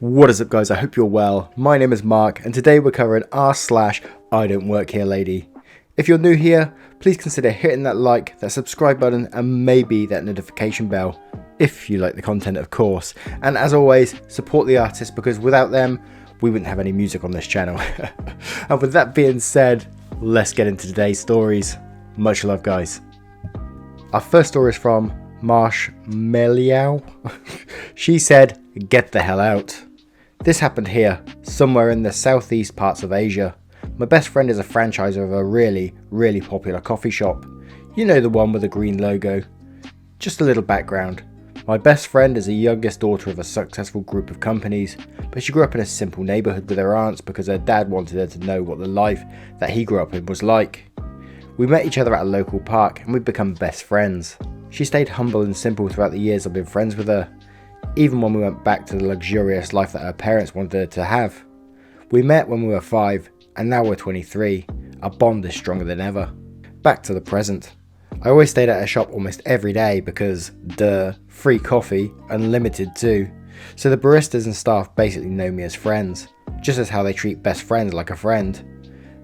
What is up, guys? I hope you're well. My name is Mark and today we're covering r/IDontWorkHereLady. If you're new here, please consider hitting that like, that subscribe button and maybe that notification bell if you like the content, of course. And as always, support the artists because without them we wouldn't have any music on this channel. And with that being said, let's get into today's stories. Much love, guys. Our first story is from Marshmallow. She said, "Get the hell out." This happened here, somewhere in the southeast parts of Asia. My best friend is a franchiser of a really popular coffee shop. You know, the one with the green logo. Just a little background. My best friend is the youngest daughter of a successful group of companies, but she grew up in a simple neighbourhood with her aunts because her dad wanted her to know what the life that he grew up in was like. We met each other at a local park and we've become best friends. She stayed humble and simple throughout the years I've been friends with her, even when we went back to the luxurious life that her parents wanted her to have. We met when we were 5 and now we're 23. Our bond is stronger than ever. Back to the present. I always stayed at her shop almost every day because, duh, free coffee, unlimited too. So the baristas and staff basically know me as friends, just as how they treat best friends like a friend.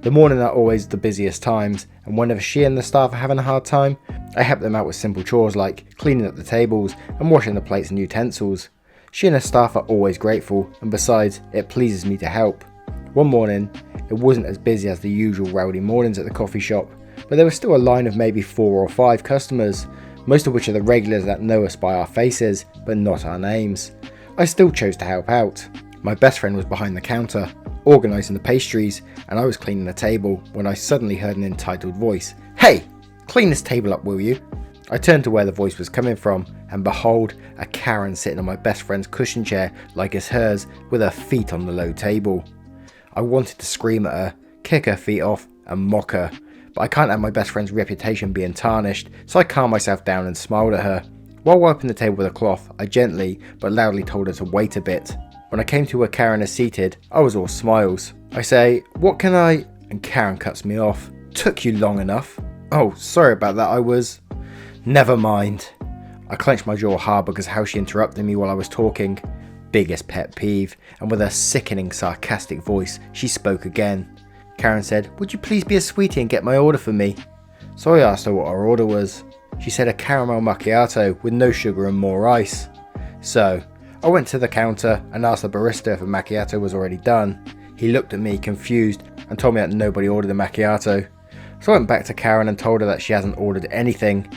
The morning are always the busiest times, and whenever she and the staff are having a hard time, I help them out with simple chores like cleaning up the tables and washing the plates and utensils. She and her staff are always grateful, and besides, it pleases me to help. One morning, it wasn't as busy as the usual rowdy mornings at the coffee shop, but there was still a line of maybe 4 or 5 customers, most of which are the regulars that know us by our faces, but not our names. I still chose to help out. My best friend was behind the counter, organising the pastries, and I was cleaning the table when I suddenly heard an entitled voice. "Hey, clean this table up, will you?" I turned to where the voice was coming from, and behold, a Karen sitting on my best friend's cushion chair like it's hers, with her feet on the low table. I wanted to scream at her, kick her feet off, and mock her, but I can't have my best friend's reputation being tarnished, so I calmed myself down and smiled at her. While wiping the table with a cloth, I gently but loudly told her to wait a bit. When I came to where Karen is seated, I was all smiles. I say, "What can I..." and Karen cuts me off. "Took you long enough." "Oh, sorry about that, I was..." "Never mind." I clenched my jaw hard because how she interrupted me while I was talking. Biggest pet peeve, and with a sickening sarcastic voice, she spoke again. Karen said, "Would you please be a sweetie and get my order for me?" So I asked her what her order was. She said a caramel macchiato with no sugar and more ice. So I went to the counter and asked the barista if a macchiato was already done. He looked at me confused and told me that nobody ordered a macchiato. So I went back to Karen and told her that she hasn't ordered anything.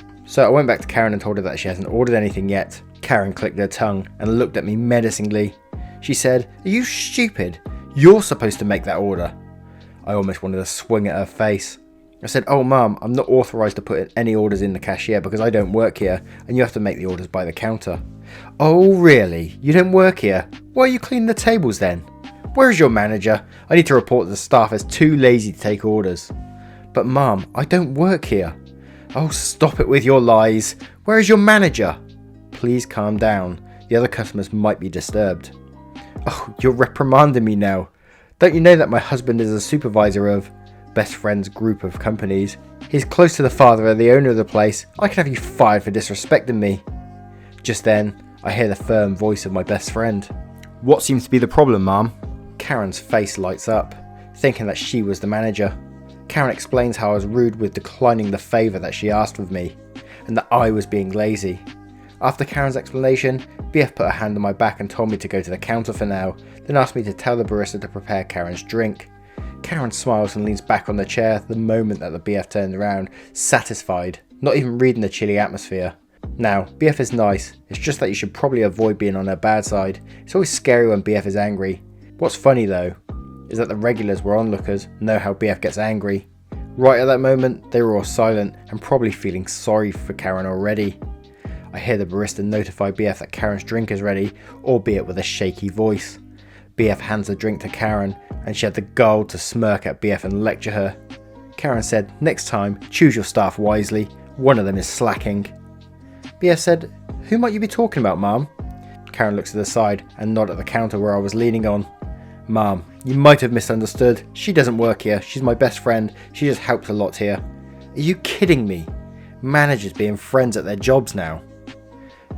yet. Karen clicked her tongue and looked at me menacingly. She said, "Are you stupid? You're supposed to make that order." I almost wanted to swing at her face. I said, "Oh mum, I'm not authorised to put any orders in the cashier because I don't work here and you have to make the orders by the counter." "Oh really? You don't work here? Why are you cleaning the tables then?" "Where is your manager? I need to report that the staff is too lazy to take orders." "But mum, I don't work here." "Oh, stop it with your lies. Where is your manager?" "Please calm down. The other customers might be disturbed." "Oh, you're reprimanding me now. Don't you know that my husband is a supervisor of best friend's group of companies? He's close to the father of the owner of the place. I can have you fired for disrespecting me." Just then, I hear the firm voice of my best friend. "What seems to be the problem, Mum?" Karen's face lights up, thinking that she was the manager. Karen explains how I was rude with declining the favour that she asked of me, and that I was being lazy. After Karen's explanation, BF put a hand on my back and told me to go to the counter for now, then asked me to tell the barista to prepare Karen's drink. Karen smiles and leans back on the chair the moment that the BF turned around, satisfied, not even reading the chilly atmosphere. Now, BF is nice, it's just that you should probably avoid being on her bad side. It's always scary when BF is angry. What's funny though, is that the regulars were onlookers know how BF gets angry. Right at that moment, they were all silent and probably feeling sorry for Karen already. I hear the barista notify BF that Karen's drink is ready, albeit with a shaky voice. BF hands the drink to Karen, and she had the gall to smirk at BF and lecture her. Karen said, "Next time, choose your staff wisely. One of them is slacking." BF said, "Who might you be talking about, Mum?" Karen looks to the side and nodded at the counter where I was leaning on. "Mum, you might have misunderstood. She doesn't work here. She's my best friend. She just helps a lot here." "Are you kidding me? Managers being friends at their jobs now."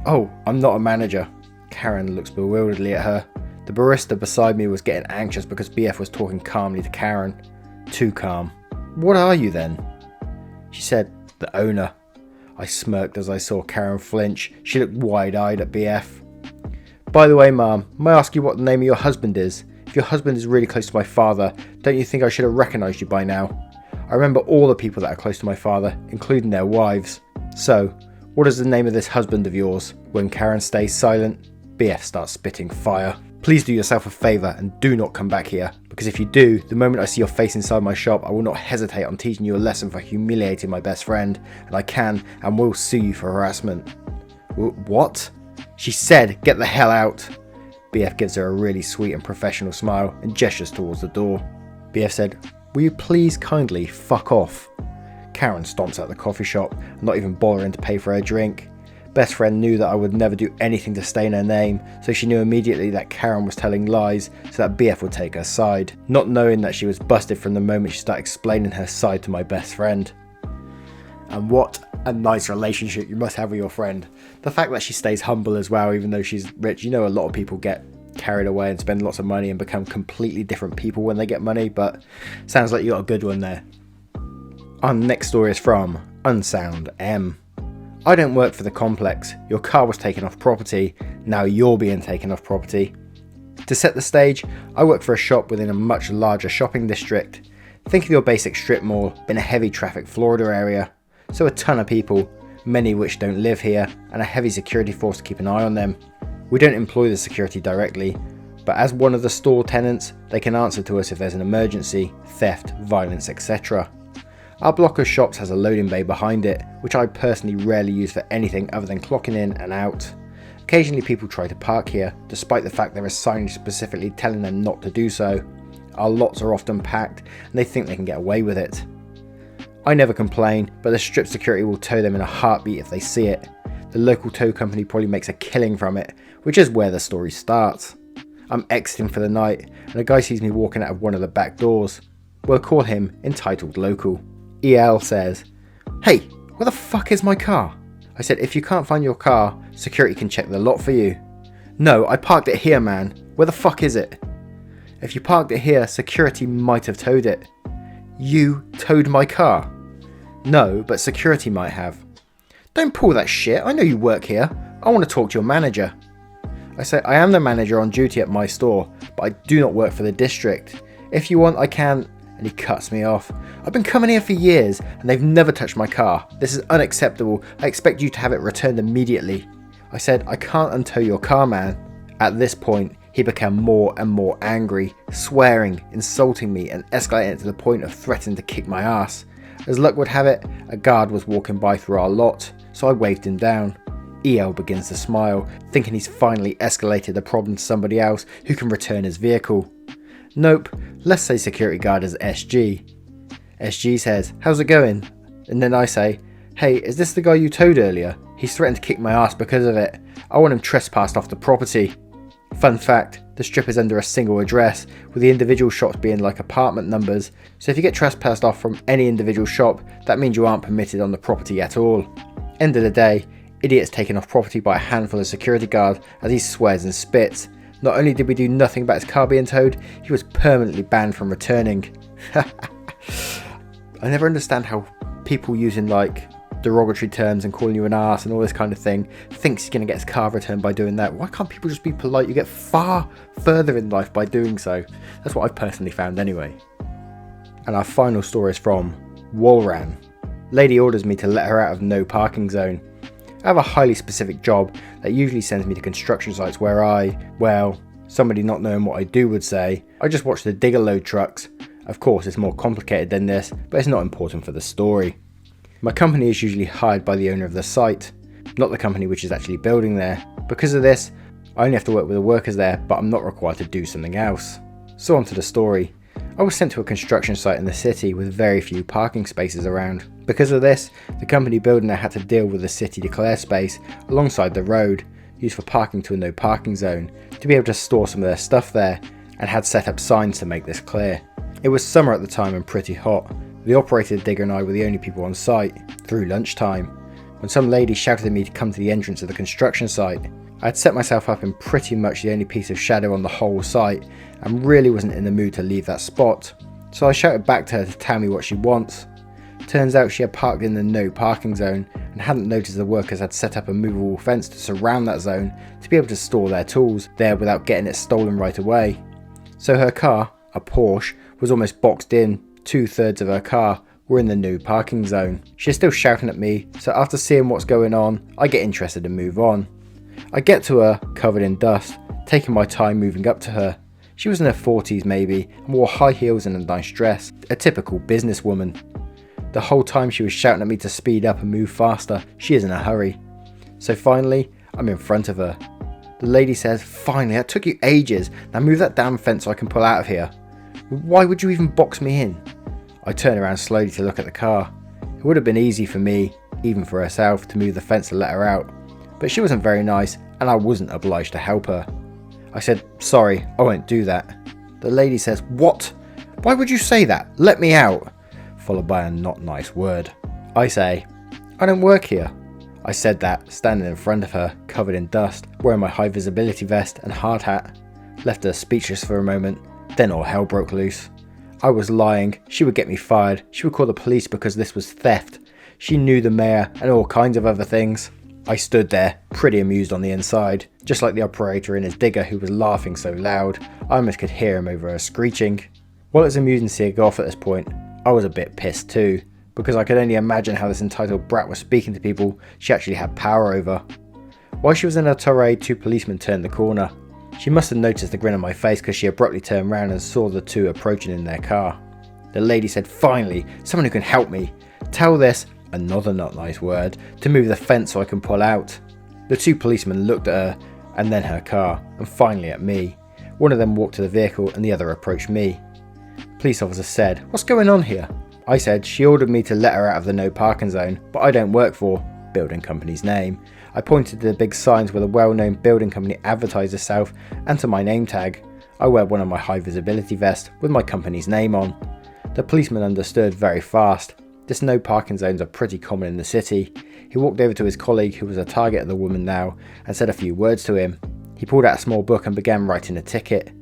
"Oh, I'm not a manager." Karen looks bewilderedly at her. The barista beside me was getting anxious because BF was talking calmly to Karen. Too calm. What are you then? She said, the owner. I smirked as I saw Karen flinch. She looked wide-eyed at BF. By the way, Mum, may I ask you what the name of your husband is? If your husband is really close to my father, don't you think I should have recognised you by now? I remember all the people that are close to my father, including their wives. So, what is the name of this husband of yours? When Karen stays silent, BF starts spitting fire. Please do yourself a favour and do not come back here, because if you do, the moment I see your face inside my shop, I will not hesitate on teaching you a lesson for humiliating my best friend, and I can and will sue you for harassment. What? She said, get the hell out. BF gives her a really sweet and professional smile and gestures towards the door. BF said, will you please kindly fuck off? Karen stomps out the coffee shop, not even bothering to pay for her drink. Best friend knew that I would never do anything to stain her name, so she knew immediately that Karen was telling lies so that BF would take her side, not knowing that she was busted from the moment she started explaining her side to my best friend. And what a nice relationship you must have with your friend. The fact that she stays humble as well, even though she's rich. You know, a lot of people get carried away and spend lots of money and become completely different people when they get money, but sounds like you got a good one there. Our next story is from Unsound M. I don't work for the complex. Your car was taken off property. Now you're being taken off property. To set the stage, I work for a shop within a much larger shopping district. Think of your basic strip mall in a heavy traffic Florida area. So a ton of people, many which don't live here, and a heavy security force to keep an eye on them. We don't employ the security directly, but as one of the store tenants, they can answer to us if there's an emergency, theft, violence, etc. Our block of shops has a loading bay behind it, which I personally rarely use for anything other than clocking in and out. Occasionally people try to park here, despite the fact there is signage specifically telling them not to do so. Our lots are often packed, and they think they can get away with it. I never complain, but the strip security will tow them in a heartbeat if they see it. The local tow company probably makes a killing from it, which is where the story starts. I'm exiting for the night, and a guy sees me walking out of one of the back doors. We'll call him Entitled Local. EL says, hey, where the fuck is my car? I said, if you can't find your car, security can check the lot for you. No, I parked it here, man. Where the fuck is it? If you parked it here, security might have towed it. You towed my car? No, but security might have. Don't pull that shit. I know you work here. I want to talk to your manager. I say, I am the manager on duty at my store, but I do not work for the district. If you want, I can... And he cuts me off. I've been coming here for years and they've never touched my car. This is unacceptable. I expect you to have it returned immediately. I said, I can't untow your car, man. At this point, he became more and more angry, swearing, insulting me, and escalating to the point of threatening to kick my ass. As luck would have it, a guard was walking by through our lot, so I waved him down. EL begins to smile, thinking he's finally escalated the problem to somebody else who can return his vehicle. Nope, let's say security guard is SG. SG says, how's it going? And then I say, hey, is this the guy you towed earlier? He's threatened to kick my ass because of it. I want him trespassed off the property. Fun fact, the strip is under a single address, with the individual shops being like apartment numbers, so if you get trespassed off from any individual shop, that means you aren't permitted on the property at all. End of the day, idiot's taken off property by a handful of security guards as he swears and spits. Not only did we do nothing about his car being towed, he was permanently banned from returning. I never understand how people using like derogatory terms and calling you an arse and all this kind of thing thinks he's going to get his car returned by doing that. Why can't people just be polite? You get far further in life by doing so. That's what I've personally found anyway. And our final story is from Walran. Lady orders me to let her out of no parking zone. I have a highly specific job that usually sends me to construction sites where somebody not knowing what I do would say, I just watch the digger load trucks. Of course, it's more complicated than this, but it's not important for the story. My company is usually hired by the owner of the site, not the company which is actually building there. Because of this, I only have to work with the workers there, but I'm not required to do something else. So on to the story. I was sent to a construction site in the city with very few parking spaces around. Because of this, the company building there had to deal with the city declare space alongside the road, used for parking to a no parking zone, to be able to store some of their stuff there, and had set up signs to make this clear. It was summer at the time and pretty hot. The operator, the digger and I were the only people on site, through lunchtime. When some lady shouted at me to come to the entrance of the construction site, I had set myself up in pretty much the only piece of shadow on the whole site and really wasn't in the mood to leave that spot, so I shouted back to her to tell me what she wants. Turns out she had parked in the no parking zone and hadn't noticed the workers had set up a movable fence to surround that zone to be able to store their tools there without getting it stolen right away. So her car, a Porsche, was almost boxed in. 2/3 of her car were in the no parking zone. She's still shouting at me, so after seeing what's going on, I get interested and move on. I get to her, covered in dust, taking my time moving up to her. She was in her 40s maybe, and wore high heels and a nice dress, a typical businesswoman. The whole time she was shouting at me to speed up and move faster, she is in a hurry. So finally, I'm in front of her. The lady says, "Finally, that took you ages, now move that damn fence so I can pull out of here." "Why would you even box me in?" I turn around slowly to look at the car. It would have been easy for me, even for herself, to move the fence to let her out, but she wasn't very nice and I wasn't obliged to help her. I said, "Sorry, I won't do that." The lady says, "What? Why would you say that? Let me out," followed by a not nice word. I say, "I don't work here." I said that, standing in front of her, covered in dust, wearing my high visibility vest and hard hat. Left her speechless for a moment, then all hell broke loose. I was lying, she would get me fired, she would call the police because this was theft. She knew the mayor and all kinds of other things. I stood there, pretty amused on the inside, just like the operator in his digger who was laughing so loud, I almost could hear him over her screeching. While it was amusing to see her go off at this point, I was a bit pissed too, because I could only imagine how this entitled brat was speaking to people she actually had power over. While she was in her tirade, 2 policemen turned the corner. She must have noticed the grin on my face because she abruptly turned round and saw the 2 approaching in their car. The lady said, "Finally, someone who can help me. Tell this," another not nice word, "to move the fence so I can pull out." The 2 policemen looked at her and then her car and finally at me. One of them walked to the vehicle and the other approached me. Police officer said, "What's going on here?" I said she ordered me to let her out of the no parking zone, but I don't work for building company's name. I pointed to the big signs where the well-known building company advertised itself and to my name tag. I wear one on my high visibility vest with my company's name on. The policeman understood very fast. This no parking zones are pretty common in the city. He walked over to his colleague who was a target of the woman now and said a few words to him. He pulled out a small book and began writing a ticket.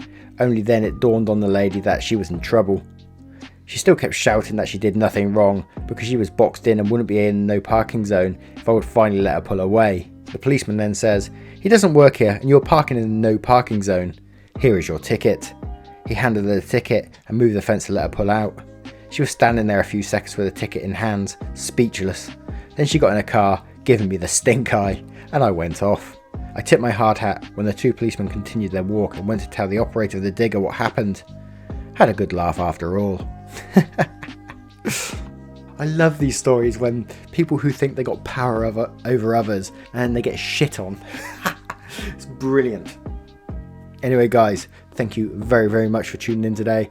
Only then it dawned on the lady that she was in trouble. She still kept shouting that she did nothing wrong because she was boxed in and wouldn't be in the no parking zone if I would finally let her pull away. The policeman then says, "He doesn't work here and you're parking in the no parking zone. Here is your ticket." He handed her the ticket and moved the fence to let her pull out. She was standing there a few seconds with the ticket in hands, speechless. Then she got in a car, giving me the stink eye, and I went off. I tipped my hard hat when the 2 policemen continued their walk and went to tell the operator of the digger what happened. Had a good laugh after all. I love these stories when people who think they got power over others and they get shit on. It's brilliant. Anyway guys, thank you very, very much for tuning in today.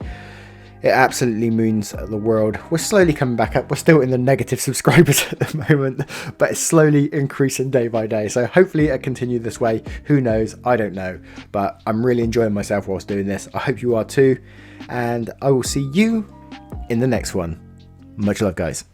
It absolutely means the world. We're slowly coming back up. We're still in the negative subscribers at the moment, but it's slowly increasing day by day. So hopefully it'll continue this way. Who knows? I don't know. But I'm really enjoying myself whilst doing this. I hope you are too. And I will see you in the next one. Much love, guys.